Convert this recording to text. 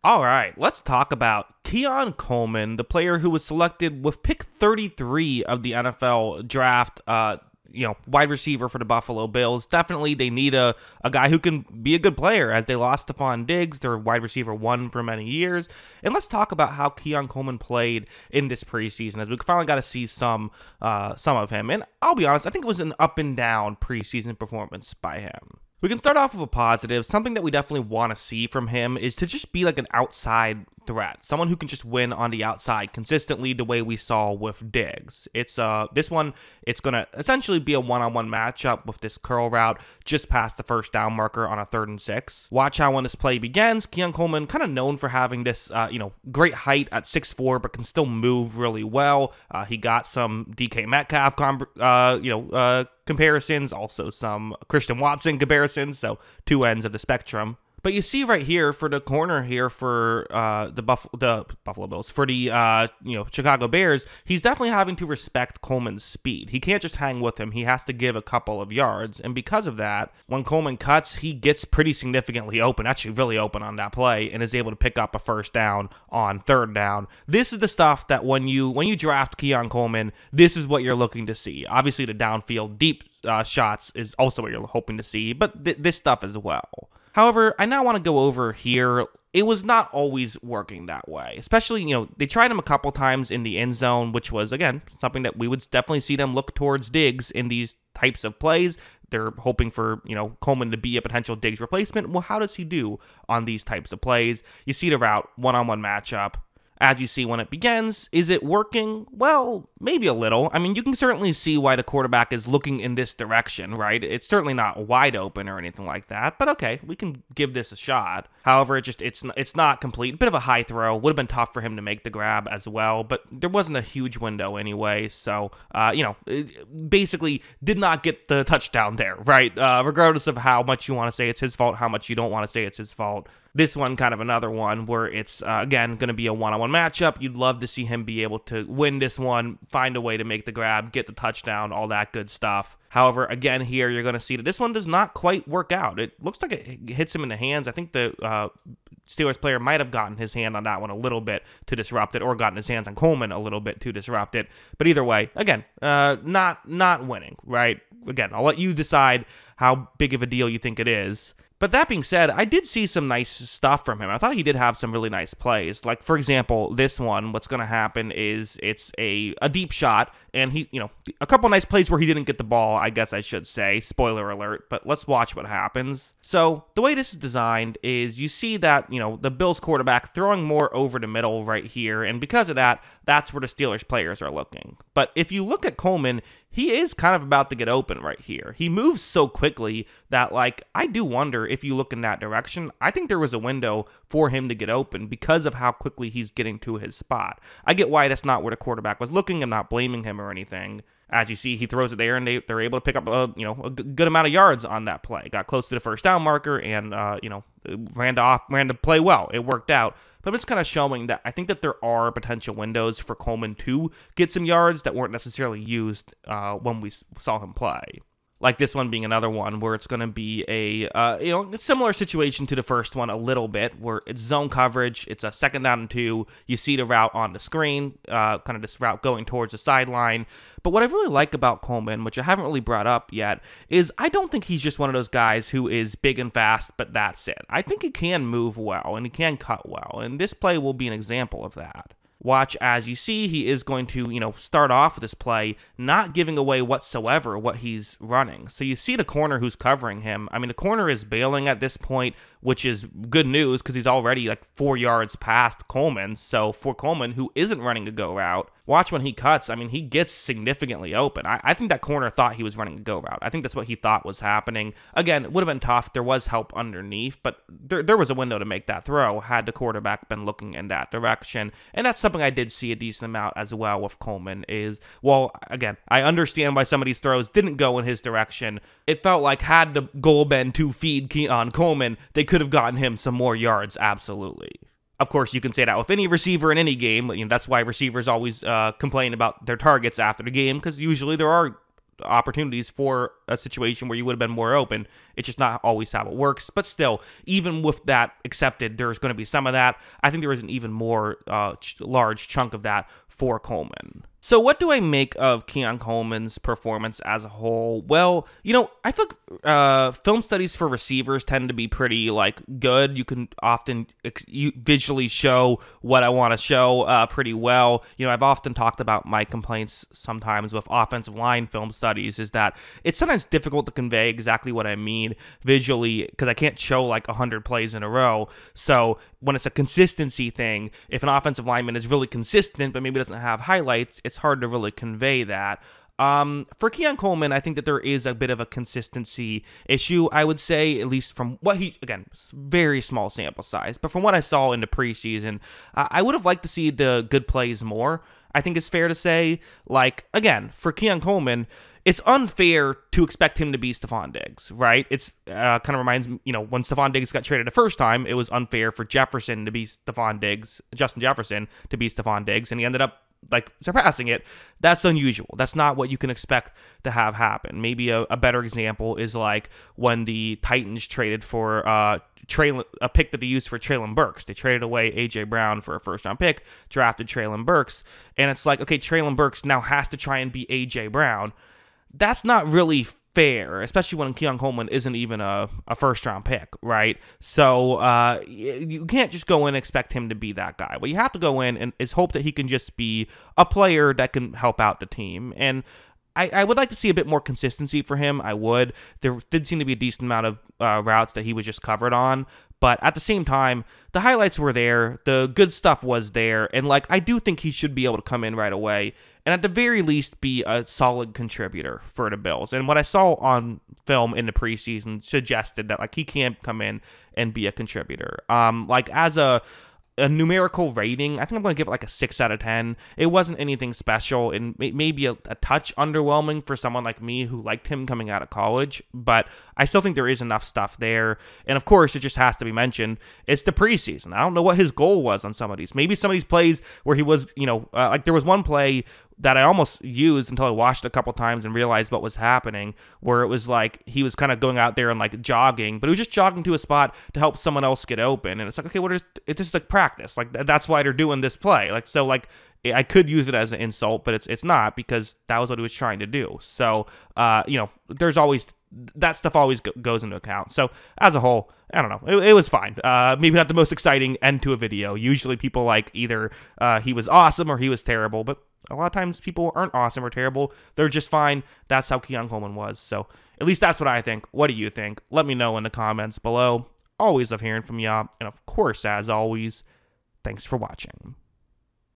All right, let's talk about Keon Coleman, the player who was selected with pick 33 of the NFL draft. Wide receiver for the Buffalo Bills. Definitely, they need a guy who can be a good player, as they lost Stephon Diggs, their wide receiver one for many years. And let's talk about how Keon Coleman played in this preseason, as we finally got to see some of him. And I'll be honest, I think it was an up and down preseason performance by him. We can start off with a positive. Something that we definitely want to see from him is to just be like an outside threat, someone who can just win on the outside consistently, the way we saw with Diggs. It's this one, it's gonna essentially be a one-on-one matchup with this curl route just past the first down marker on a 3rd and 6. Watch how when this play begins, Keon Coleman, kind of known for having this great height at 6'4", but can still move really well. He got some DK Metcalf comparisons, also some Christian Watson comparisons, so two ends of the spectrum. But you see right here for the corner here for the Buffalo Bills, for the Chicago Bears, he's definitely having to respect Coleman's speed. He can't just hang with him. He has to give a couple of yards. And because of that, when Coleman cuts, he gets pretty significantly open, actually really open on that play, and is able to pick up a first down on 3rd down. This is the stuff that when you draft Keon Coleman, this is what you're looking to see. Obviously, the downfield deep shots is also what you're hoping to see, but this stuff as well. However, I now want to go over here. It was not always working that way. Especially, they tried him a couple times in the end zone, which was, again, something that we would definitely see them look towards Diggs in these types of plays. They're hoping for, Coleman to be a potential Diggs replacement. Well, how does he do on these types of plays? You see the route, one-on-one matchup. As you see when it begins, is it working? Well, maybe a little. I mean, you can certainly see why the quarterback is looking in this direction, right? It's certainly not wide open or anything like that, but okay, we can give this a shot. However, it's not complete. Bit of a high throw. Would have been tough for him to make the grab as well, but there wasn't a huge window anyway, so, basically did not get the touchdown there, right? Regardless of how much you want to say it's his fault, how much you don't want to say it's his fault. This one, kind of another one where it's, again, going to be a one-on-one matchup. You'd love to see him be able to win this one, find a way to make the grab, get the touchdown, all that good stuff. However, again, here you're going to see that this one does not quite work out. It looks like it hits him in the hands. I think the Steelers player might have gotten his hand on that one a little bit to disrupt it, or gotten his hands on Coleman a little bit to disrupt it. But either way, again, not winning, right? Again, I'll let you decide how big of a deal you think it is. But that being said, I did see some nice stuff from him. I thought he did have some really nice plays. Like, for example, this one, what's going to happen is it's a deep shot, and he, a couple nice plays where he didn't get the ball, I guess I should say. Spoiler alert, but let's watch what happens. So, the way this is designed is you see that, the Bills quarterback throwing more over the middle right here, and because of that, that's where the Steelers players are looking. But if you look at Coleman, he is kind of about to get open right here. He moves so quickly that, I do wonder if you look in that direction. I think there was a window for him to get open because of how quickly he's getting to his spot. I get why that's not where the quarterback was looking. I'm not blaming him or anything. As you see, he throws it there, and they're able to pick up a good amount of yards on that play. Got close to the first down marker, and ran to play well. It worked out. But I'm just kind of showing that I think that there are potential windows for Coleman to get some yards that weren't necessarily used when we saw him play. Like this one being another one where it's going to be a similar situation to the first one a little bit, where it's zone coverage. It's a 2nd down and 2. You see the route on the screen, kind of this route going towards the sideline. But what I really like about Coleman, which I haven't really brought up yet, is I don't think he's just one of those guys who is big and fast, but that's it. I think he can move well, and he can cut well, and this play will be an example of that. Watch as you see, he is going to, start off this play not giving away whatsoever what he's running. So you see the corner who's covering him. I mean, the corner is bailing at this point, which is good news because he's already 4 yards past Coleman. So for Coleman, who isn't running a go route, watch when he cuts. I mean, he gets significantly open. I think that corner thought he was running a go route. I think that's what he thought was happening. Again, it would have been tough. There was help underneath, but there was a window to make that throw had the quarterback been looking in that direction. And that's something I did see a decent amount as well with Coleman is, well, again, I understand why some of these throws didn't go in his direction. It felt like had the goal been to feed Keon Coleman, they could have gotten him some more yards, absolutely. Of course, you can say that with any receiver in any game. That's why receivers always complain about their targets after the game, because usually there are opportunities for a situation where you would have been more open. It's just not always how it works. But still, even with that accepted, there's going to be some of that. I think there is an even more large chunk of that for Coleman. So what do I make of Keon Coleman's performance as a whole? Well, I feel like film studies for receivers tend to be pretty, good. You can often visually show what I want to show pretty well. I've often talked about my complaints sometimes with offensive line film studies is that it's sometimes difficult to convey exactly what I mean visually because I can't show 100 plays in a row. So when it's a consistency thing, if an offensive lineman is really consistent but maybe doesn't have highlights, it's hard to really convey that. For Keon Coleman, I think that there is a bit of a consistency issue, I would say, at least from what again, very small sample size, but from what I saw in the preseason, I would have liked to see the good plays more, I think it's fair to say. Again, for Keon Coleman, it's unfair to expect him to be Stephon Diggs, right? It's kind of reminds me, when Stephon Diggs got traded the first time, it was unfair for Justin Jefferson to be Stephon Diggs, and he ended up surpassing it. That's unusual. That's not what you can expect to have happen. Maybe a better example is when the Titans traded for a pick that they used for Treylon Burks. They traded away A.J. Brown for a first-round pick, drafted Treylon Burks, and it's okay, Treylon Burks now has to try and be A.J. Brown. That's not really fair, especially when Keon Coleman isn't even a first-round pick, right? So you can't just go in and expect him to be that guy. What you have to go in and is hope that he can just be a player that can help out the team. And I would like to see a bit more consistency for him. I would. There did seem to be a decent amount of routes that he was just covered on. But at the same time, the highlights were there. The good stuff was there. And I do think he should be able to come in right away and at the very least be a solid contributor for the Bills. And what I saw on film in the preseason suggested that he can come in and be a contributor. As a numerical rating, I think I'm going to give it a 6 out of 10. It wasn't anything special and maybe a touch underwhelming for someone like me who liked him coming out of college, but I still think there is enough stuff there. And of course, it just has to be mentioned, it's the preseason. I don't know what his goal was on some of these. Maybe some of these plays where he was, there was one play that I almost used until I watched it a couple times and realized what was happening, where it was he was kind of going out there and jogging, but he was just jogging to a spot to help someone else get open. And it's okay, it's just practice. That's why they're doing this play. I could use it as an insult, but it's not, because that was what he was trying to do. So, there's always, that stuff always goes into account. So as a whole, I don't know. It was fine. Maybe not the most exciting end to a video. Usually people either he was awesome or he was terrible, but a lot of times people aren't awesome or terrible. They're just fine. That's how Keon Coleman was. So at least that's what I think. What do you think? Let me know in the comments below. Always love hearing from y'all. And of course, as always, thanks for watching.